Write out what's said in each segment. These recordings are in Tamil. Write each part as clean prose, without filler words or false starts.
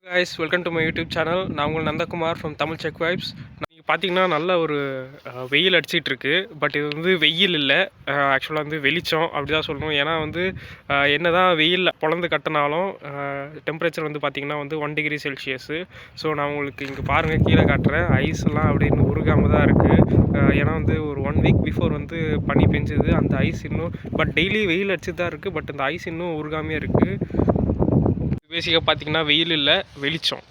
Guys welcome to my YouTube channel. நான் உங்கள் Nandakumar from Tamil check vibes. நீங்கள் பார்த்தீங்கன்னா நல்ல ஒரு வெயில் அடிச்சிட்டு இருக்கு. பட் இது வந்து வெயில் இல்லை, ஆக்சுவலாக வந்து வெளிச்சம் அப்படி தான் சொல்லணும். ஏன்னா வந்து என்ன தான் வெயில் பொழந்து கட்டினாலும் டெம்பரேச்சர் வந்து பார்த்திங்கன்னா வந்து 1 டிகிரி செல்சியஸு. ஸோ நான் உங்களுக்கு இங்கே பாருங்கள், கீழே காட்டுறேன். ஐஸ்லாம் அப்படின்னு உருகாமல் தான் இருக்குது. ஏன்னா வந்து ஒரு 1 வீக் பிஃபோர் வந்து பனி பெஞ்சுது. அந்த ஐஸ் இன்னும் பட் டெய்லி வெயில் அடிச்சு தான் இருக்குது. பட் இந்த ஐஸ் இன்னும் உருகாமே இருக்குது. பேசிக்காக பார்த்தீங்கன்னா வெயில் இல்லை, வெளிச்சம்.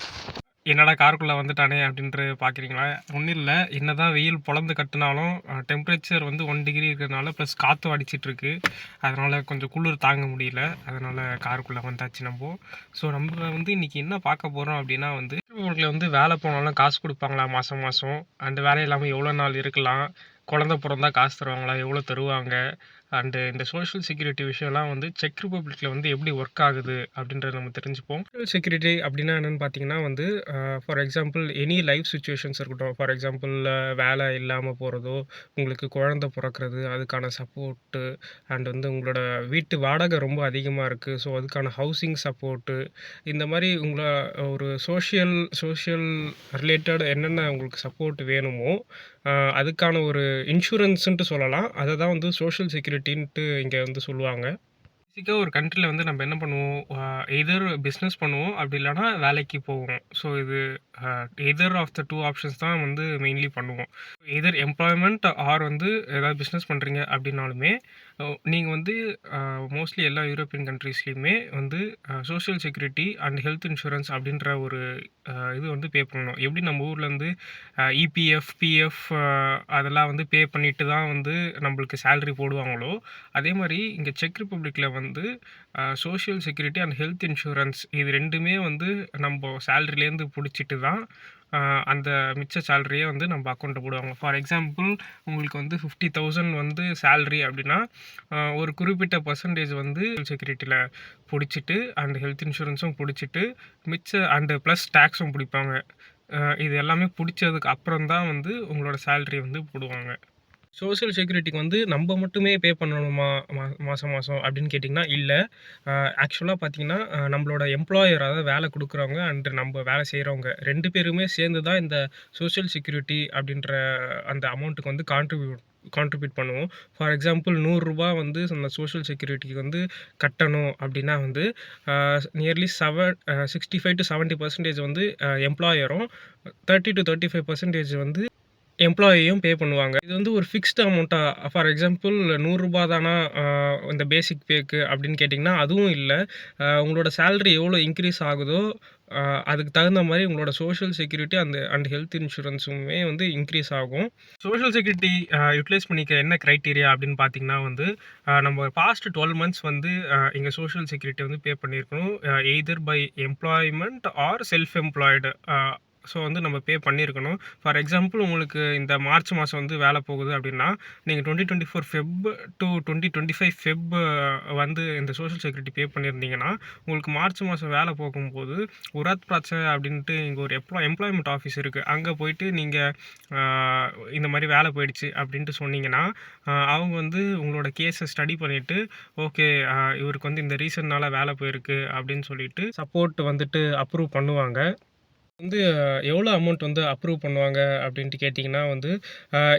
என்னடா காருக்குள்ளே வந்துட்டானே அப்படின்ட்டு பார்க்குறீங்களா? ஒன்றும் இல்லை, என்ன தான் வெயில் பொழந்து கட்டினாலும் டெம்பரேச்சர் வந்து 1 டிகிரி இருக்கிறதுனால ப்ளஸ் காற்றும் அடிச்சிட்ருக்கு. அதனால் கொஞ்சம் குளிர் தாங்க முடியல. அதனால் காருக்குள்ளே வந்தாச்சு நம்ம. ஸோ நம்ம வந்து இன்றைக்கி என்ன பார்க்க போகிறோம் அப்படின்னா வந்து உங்களுக்கு வந்து வேலை போனாலும் காசு கொடுப்பாங்களா மாதம் மாதம், அந்த வேலை இல்லாமல் எவ்வளோ நாள் இருக்கலாம், குழந்த பிறந்தா காசு தருவாங்களா, எவ்வளோ தருவாங்க, அண்டு இந்த சோஷியல் செக்யூரிட்டி விஷயம்லாம் வந்து செக் ரிப்பப்ளிக்கில் வந்து எப்படி ஒர்க் ஆகுது அப்படின்றத நம்ம தெரிஞ்சுப்போம். சோஷியல் செக்யூரிட்டி அப்படின்னா என்னென்னு பார்த்தீங்கன்னா வந்து for example any life situations இருக்கட்டும். ஃபார் எக்ஸாம்பிள் வேலை இல்லாமல் போகிறதோ, உங்களுக்கு குழந்த பிறக்கிறது, அதுக்கான சப்போர்ட்டு, அண்ட் வந்து உங்களோட வீட்டு வாடகை ரொம்ப அதிகமாக இருக்குது, ஸோ அதுக்கான ஹவுசிங் சப்போர்ட்டு, இந்த மாதிரி உங்களை ஒரு சோஷியல் ரிலேட்டட் என்னென்ன உங்களுக்கு சப்போர்ட் வேணுமோ அதுக்கான ஒரு இன்சூரன்ஸுன்ட்டு சொல்லலாம். அதை தான் வந்து சோஷியல் செக்யூரிட்டின்ட்டு இங்கே வந்து சொல்லுவாங்க. பேசிக்காக ஒரு கண்ட்ரியில் வந்து நம்ம என்ன பண்ணுவோம், எதர் பிஸ்னஸ் பண்ணுவோம், அப்படி இல்லைனா வேலைக்கு போவோம். ஸோ இது எதர் ஆஃப் த 2 ஆப்ஷன்ஸ் தான் வந்து மெயின்லி பண்ணுவோம். எதர் எம்ப்ளாய்மெண்ட் ஆர் வந்து ஏதாவது பிஸ்னஸ் பண்ணுறீங்க அப்படின்னாலுமே நீங்கள் வந்து மோஸ்ட்லி எல்லா யூரோப்பியன் கண்ட்ரீஸ்லேயுமே வந்து social security and health insurance அப்படின்ற ஒரு இது வந்து பே பண்ணணும். எப்படி நம்ம ஊரில் வந்து இபிஎஃப், பிஎஃப் அதெல்லாம் வந்து பே பண்ணிட்டு தான் வந்து நம்மளுக்கு சேலரி போடுவாங்களோ, அதே மாதிரி இங்கே செக் ரிப்பப்ளிக்கில் வந்து social security and health insurance இது ரெண்டுமே வந்து நம்ம சேலரிலேருந்து பிடிச்சிட்டு தான் அந்த மிச்ச சேலரியை வந்து நம்ம அக்கௌண்ட்டில் போடுவாங்க. ஃபார் எக்ஸாம்பிள் உங்களுக்கு வந்து 50,000 வந்து சேலரி அப்படின்னா ஒரு குறிப்பிட்ட பர்சன்டேஜ் வந்து செக்யூரிட்டியில் பிடிச்சிட்டு அண்ட் ஹெல்த் இன்சூரன்ஸும் பிடிச்சிட்டு மிச்ச அண்டு ப்ளஸ் டேக்ஸும் பிடிப்பாங்க. இது எல்லாமே பிடிச்சதுக்கு அப்புறம் தான் வந்து உங்களோட சேலரி வந்து போடுவாங்க. சோஷியல் செக்யூரிட்டிக்கு வந்து நம்ம மட்டுமே பே பண்ணணுமா மாதம் அப்படின்னு கேட்டிங்கன்னா இல்லை. ஆக்சுவலாக பார்த்தீங்கன்னா நம்மளோட எம்ப்ளாயர், அதாவது வேலை கொடுக்குறவங்க அண்ட் நம்ம வேலை செய்கிறவங்க 2 பேருமே சேர்ந்து தான் இந்த சோஷியல் செக்யூரிட்டி அப்படின்ற அந்த அமௌண்ட்டுக்கு வந்து கான்ட்ரிபியூட் பண்ணுவோம். ஃபார் எக்ஸாம்பிள் ரூ. 100 வந்து அந்த சோஷியல் செக்யூரிட்டிக்கு வந்து கட்டணும் அப்படின்னா வந்து நியர்லி 65-70% வந்து எம்ப்ளாயரும், 30-35% வந்து எம்ப்ளாயியும் பே பண்ணுவாங்க. இது வந்து ஒரு ஃபிக்ஸ்டு அமௌண்ட்டாக, ஃபார் எக்ஸாம்பிள் ரூ. 100 தானா இந்த பேசிக் பேக்கு அப்படின்னு கேட்டிங்கன்னா அதுவும் இல்லை. உங்களோட சேலரி எவ்வளோ இன்க்ரீஸ் ஆகுதோ அதுக்கு தகுந்த மாதிரி உங்களோட சோஷியல் செக்யூரிட்டி அண்ட் ஹெல்த் இன்சூரன்ஸுமே வந்து இன்க்ரீஸ் ஆகும். சோஷியல் செக்யூரிட்டி யூட்டிலைஸ் பண்ணிக்க என்ன க்ரைட்டீரியா அப்படின்னு பார்த்தீங்கன்னா வந்து நம்ம பாஸ்ட் 12 மந்த்ஸ் வந்து இங்கே சோஷியல் செக்யூரிட்டி வந்து பே பண்ணியிருக்கணும். Either by employment or self employed. So வந்து நம்ம பே பண்ணியிருக்கணும். ஃபார் எக்ஸாம்பிள் உங்களுக்கு இந்த மார்ச் மாதம் வந்து வேலை போகுது அப்படின்னா நீங்கள் 2024 ஃபெப் டு 2025 ஃபெப் வந்து இந்த சோஷியல் செக்யூரிட்டி பே பண்ணியிருந்தீங்கன்னா உங்களுக்கு மார்ச் மாதம் வேலை போகும்போது உராத் பிராட்சை அப்படின்ட்டு இங்கே ஒரு எம்ப்ளாய்மெண்ட் ஆஃபீஸ் இருக்குது. அங்கே போயிட்டு நீங்கள் இந்த மாதிரி வேலை போயிடுச்சு அப்படின்ட்டு சொன்னீங்கன்னா அவங்க வந்து உங்களோட கேஸை ஸ்டடி பண்ணிவிட்டு ஓகே இவருக்கு வந்து இந்த ரீசன்னால் வேலை போயிருக்கு அப்படின்னு சொல்லிட்டு சப்போர்ட் வந்துட்டு அப்ரூவ் பண்ணுவாங்க. வந்து எவ்வளோ அமௌண்ட் வந்து அப்ரூவ் பண்ணுவாங்க அப்படின்ட்டு கேட்டிங்கன்னா வந்து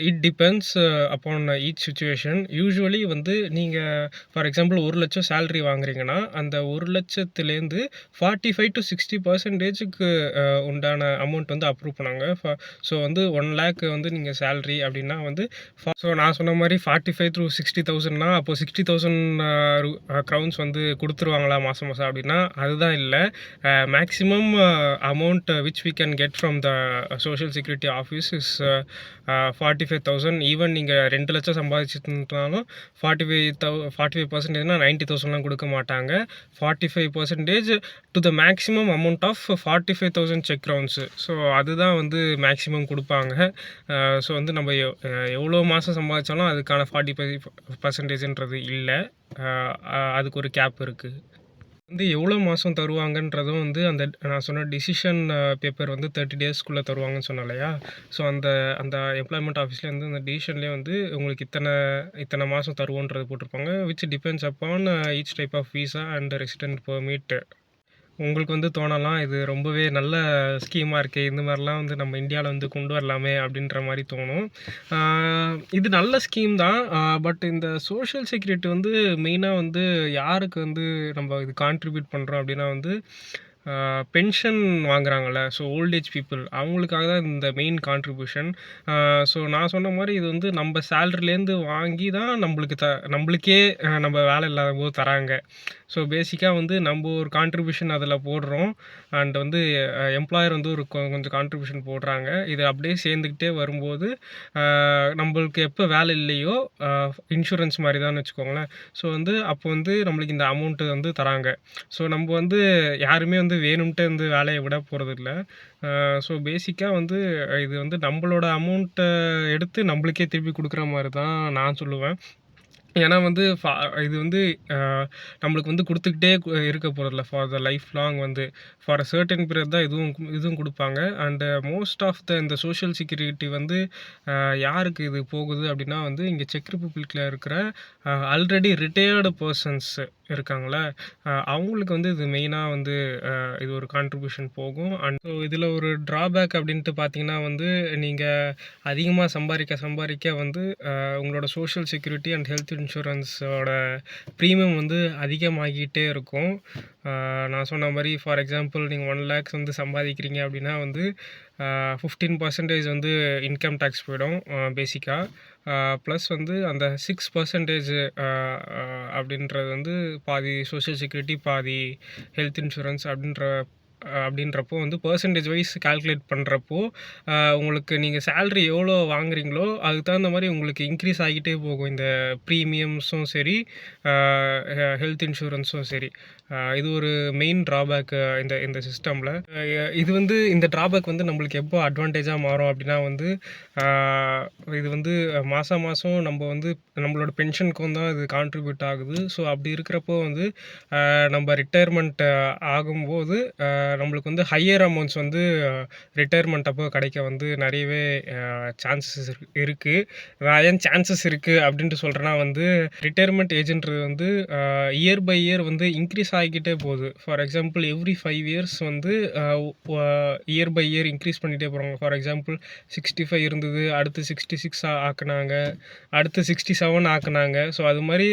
it depends upon each situation. Usually வந்து நீங்கள் ஃபார் எக்ஸாம்பிள் 1,00,000 சேலரி வாங்குறீங்கன்னா அந்த 1,00,000லேருந்து 45-60% உண்டான அமௌண்ட் வந்து அப்ரூவ் பண்ணாங்க. ஸோ வந்து 1,00,000 வந்து நீங்கள் சேலரி அப்படின்னா வந்து ஸோ நான் சொன்ன மாதிரி 45,000-60,000னா அப்போது 60,000 க்ரௌன்ஸ் வந்து கொடுத்துருவாங்களா மாதம் அப்படின்னா அதுதான் இல்லை. Maximum amount which we can get from the social security office is 45,000. Even நீங்கள் 2,00,000 சம்பாதிச்சிருந்தாலும் 45%னா 90,000லாம் கொடுக்க மாட்டாங்க. 45% to the maximum amount of 45,000 check rounds. So அதுதான் வந்து மேக்ஸிமம் கொடுப்பாங்க. ஸோ வந்து நம்ம எவ்வளோ மாதம் சம்பாதிச்சாலும் அதுக்கான 45%ன்றது இல்லை. அதுக்கு ஒரு கேப் இருக்குது. வந்து எவ்வளோ மாதம் தருவாங்கன்றதும் வந்து அந்த நான் சொன்ன டிசிஷன் பேப்பர் வந்து 30 டேஸ்க்குள்ளே தருவாங்கன்னு சொன்னேன் இல்லையா? ஸோ அந்த அந்த எம்ப்ளாய்மெண்ட் ஆஃபீஸ்லேயே வந்து அந்த டிசிஷன்லேயே வந்து உங்களுக்கு இத்தனை மாதம் தருவோன்றது போட்டிருப்பாங்க. Which depends upon each type of visa and resident permit. உங்களுக்கு வந்து தோணலாம், இது ரொம்பவே நல்ல ஸ்கீமா இருக்கே! இந்த மாரிலாம் வந்து நம்ம இந்தியால வந்து கொண்டு வரலாமே! அப்டின்ற மாரி தோணும். ஆ இது நல்ல ஸ்கீம் தான். பட் இந்த சோஷியல் செக்யூரிட்டி வந்து மெயினா வந்து யாருக்கு வந்து நம்ம இது கான்ட்ரிபியூட் பண்றோம் அப்டின்னா வந்து, பென்ஷன் வாங்குறாங்கல்ல, ஸோ ஓல்ட் ஏஜ் பீப்பிள் அவங்களுக்காக தான் இந்த மெயின் கான்ட்ரிபியூஷன். ஸோ நான் சொன்ன மாரி இது வந்து நம்ம சேலரிலேருந்து வாங்கி தான் நம்பளுக்கே நம்ம வேலை இல்லாதபோது தராங்க. ஸோ பேசிக்கா வந்து நம்ப ஒரு கான்ட்ரிபியூஷன் அதில போடுறோம். அண்ட் வந்து எம்ப்ளாயர் வந்து ஒரு கொஞ்சம் கான்ட்ரிபியூஷன் போடுறாங்க. இது அப்படியே சேர்ந்துக்கிட்டே வரும்போது, நம்பளுக்கு எப்போ வேலை இல்லையோ, இன்சூரன்ஸ் மாரி தான்னு வச்சுக்கோங்களேன். ஸோ வந்து அப்போ வந்து நம்மளுக்கு இந்த அமௌண்ட்டு வந்து தராங்க. ஸோ நம்ப வந்து யாருமே வந்து வேணும்ன்ட்டு வந்து வேலைய விட போறதில்ல. ஸோ பேசிக்கா வந்து இது வந்து நம்பளோட அமௌண்ட்ட எடுத்து நம்பளுக்கே திருப்பி குடுக்குற மாரி தான் நான் சொல்லுவேன். ஏன்னா வந்து இது வந்து அ நம்மளுக்கு வந்து குடுத்துக்கிட்டே இருக்க போறதில்ல. ஃபார் த லைஃப் லாங் வந்து ஃபார் அ சர்டன் பீரியட் தான் இதுவும் குடுப்பாங்க. அண்ட் மோஸ்ட் ஆஃப் இந்த சோஷியல் செக்யூரிட்டி வந்து அ யாருக்கு இது போகுது அப்டின்னா வந்து இங்க செக் ரிப்பப்ளிக்ல இருக்கிற ஆல்ரெடி ரிட்டயர்டு பெர்சன்ஸ் இருக்காங்கல்ல, அவங்களுக்கு வந்து இது மெயினா வந்து இது ஒரு கான்ட்ரிபியூஷன் போகும். அண்ட் ஸோ இதில ஒரு ட்ராபேக் அப்டின்ட்டு பார்த்தீங்கன்னா வந்து, நீங்க அதிகமா சம்பாரிக்க வந்து உங்களோட சோஷியல் செக்யூரிட்டி அண்ட் ஹெல்த் இன்சூரன்ஸோட ப்ரீமியம் வந்து அதிகமாகிட்டே இருக்கும். நான் சொன்ன மாரி ஃபார் எக்ஸாம்பிள் நீங்க 1,00,000 வந்து சம்பாதிக்கிறீங்க அப்டின்னா வந்து 15% வந்து இன்கம் டேக்ஸ் போயிடும் பேசிக்கா. ப்ளஸ் வந்து அந்த 6% அ அ அப்படின்றது வந்து பாதி சோஷியல் செக்யூரிட்டி, பாதி ஹெல்த் இன்சூரன்ஸ் அப்படின்றப்போ வந்து பெர்சன்டேஜ் வைஸ் கால்குலேட் பண்ணுறப்போ, உங்களுக்கு நீங்க சேலரி எவ்வளோ வாங்குறீங்களோ, அதுக்கு தகுந்த மாரி உங்களுக்கு இன்க்ரீஸ் ஆகிட்டே போகும். இந்த ப்ரீமியம்ஸும் சரி, அ ஹெல்த் இன்சூரன்ஸும் சரி. இது ஒரு மெயின் ட்ராபேக் இந்த இந்த சிஸ்டம்ல. இது வந்து இந்த ட்ராபேக் வந்து நம்மளுக்கு எப்போ அட்வான்டேஜா மாறும் அப்படின்னா வந்து, அ இது வந்து மாசம் நம்ம வந்து நம்மளோட பென்ஷனுக்கும் தான் இது கான்ட்ரிபியூட் ஆகுது. ஸோ அப்படி இருக்கிறப்போ வந்து நம்ம ரிட்டயர்மெண்ட் ஆகும்போது நம்மளுக்கு வந்து ஹையர் அமௌண்ட்ஸ் வந்து ரிட்டயர்மெண்ட் அப்போ கிடைக்க வந்து நிறையவே சான்சஸ் இருக்கு. நான் ஏன் சான்சஸ் இருக்கு அப்படின்ட்டு சொல்றேன்னா வந்து, ரிட்டயர்மெண்ட் ஏஜ்ன்றது வந்து இயர் பை இயர் வந்து இன்க்ரீஸ் ஆகிக்கிட்டே போகுது. ஃபார் எக்ஸாம்பிள் எவ்ரி 5 இயர்ஸ் வந்து இயர் பை இயர் இன்க்ரீஸ் பண்ணிட்டே போறாங்க. ஃபார் எக்ஸாம்பிள் 65 இருந்தது, அடுத்து 66 ஆக்குனாங்க, அடுத்து 67 ஆக்குனாங்க. ஸோ அது மாரி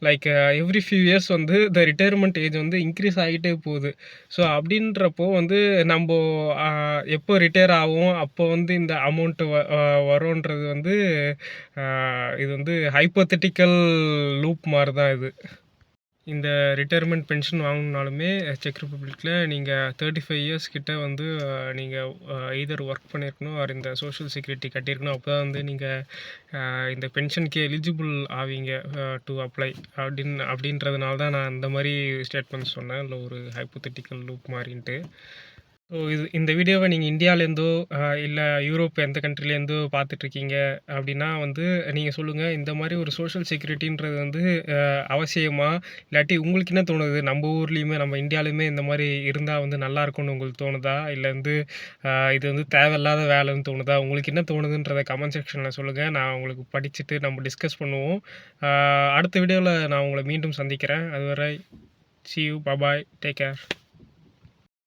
லைக் எவ்ரி ஃபியூ இயர்ஸ் வந்து ரிட்டயர்மெண்ட் ஏஜ் வந்து இன்க்ரீஸ் ஆகிட்டே போகுது. ஸோ அப்படின்றப்போ வந்து நம்ப எப்போ ரிட்டயர் ஆவோம், அப்போ வந்து இந்த அமௌண்ட் வரும்ன்றது வந்து இது வந்து ஹைப்போதெட்டிக்கல் லூப் மாரி தான் இது. இந்த ரிட்டயர்மெண்ட் பென்ஷன் வாங்கணும்னாலுமே செக் ரிப்பப்ளிக்ல நீங்க 35 இயர்ஸ் கிட்ட வந்து நீங்க எய்தர் ஒர்க் பண்ணியிருக்கணும் ஆர் இந்த சோஷியல் செக்யூரிட்டி கட்டியிருக்கணும். அப்பதான் வந்து நீங்க இந்த பென்ஷனுக்கு எலிஜிபிள் ஆவீங்க டூ அப்ளை அப்படின்றதுனால தான் நான் இந்த மாரி ஸ்டேட்மெண்ட் சொன்னேன். இல்லை ஒரு ஹைப்போதெட்டிக்கல் லூப் மாரின்ட்டு. ஸோ இந்த வீடியோவை நீங்கள் இந்தியாவிலேருந்தோ இல்லை யூரோப் எந்த கண்ட்ரிலேருந்தோ பார்த்துட்ருக்கீங்க அப்படின்னா வந்து நீங்கள் சொல்லுங்கள், இந்த மாதிரி ஒரு சோஷியல் செக்யூரிட்டின்றது வந்து அவசியமா? இல்லாட்டி உங்களுக்கு என்ன தோணுது? நம்ம ஊர்லேயுமே நம்ம இந்தியாவிலுமே இந்த மாதிரி இருந்தால் வந்து நல்லாயிருக்கும்னு உங்களுக்கு தோணுதா? இல்லை வந்து இது வந்து தேவையில்லாத வேலைன்னு தோணுதா? உங்களுக்கு என்ன தோணுதுன்றதை கமெண்ட் செக்ஷனில் சொல்லுங்கள். நான் உங்களுக்கு படிச்சுட்டு நம்ம டிஸ்கஸ் பண்ணுவோம். அடுத்த வீடியோவில் நான் உங்களை மீண்டும் சந்திக்கிறேன். அதுவரை see you. Bye bye. Take care.